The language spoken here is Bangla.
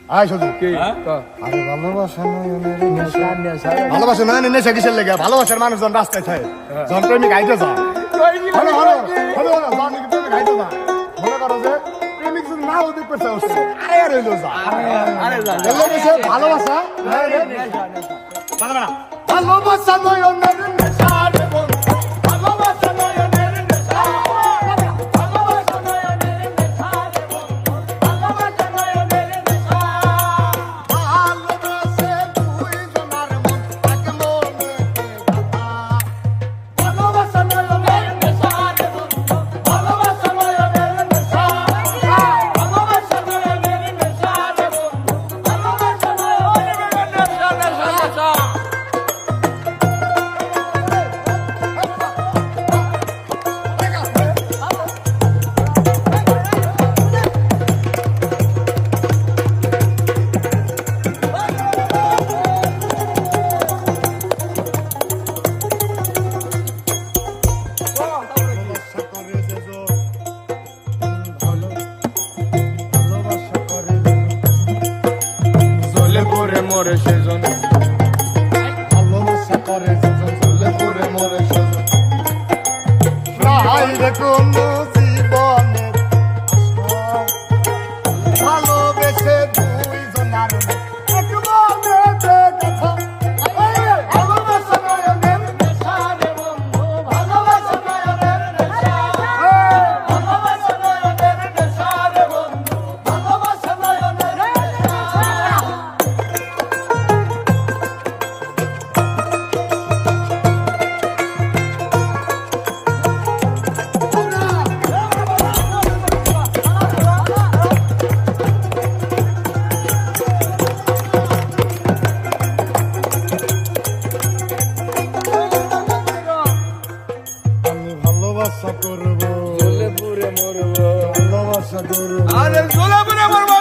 আয় শুধু কি আরে ভালোবাসা নয় নেশা কিসের লেগে ভালোবাসার মানুষজন রাস্তায় থাকে যখন প্রেমিক আইতে যায় হলো হলো হলো হলো যখন প্রেমিক আইতে যায় মনে করো যে প্রেমিক যদি না ওদিক পেছে আরে রইলো যা আরে যা ভালোবাসা ভালোবাসা নয় অন্যের নেশা রে বন্ধু ভালোবাসা নয় অন্যের নেশা ভালোবাসা নয় অন্যের নেশা রে বন্ধু ভালোবাসা নয় অন্যের নেশা ভালোবাসে দুই জনার মন এক মনে কথা ভালোবাসা নয় অন্যের নেশা রে বন্ধু ভালোবাসা নয় অন্যের নেশা ভালোবাসা নয় অন্যের নেশা রে বন্ধু ভালোবাসা নয় অন্যের নেশা মরে সেজন ভালোবাসা করে যেজন ঝুলে পড়ে মরে সেজন রাহাই রে কোনো জীবনের আশা ভালোবেসে দুই জনার এক মনেতে কথা ভালোবাসা নয়নের নেশা রে বন্ধু ভালোবাসা নয়নের নেশা ভালোবাসা নয়নের নেশা রে বন্ধু ভালোবাসা নয়নের নেশা ভালোবাসা করবো ঝুলে পুরে মরবো ভালোবাসা করবো আরে ঝুলে পুরে মরবো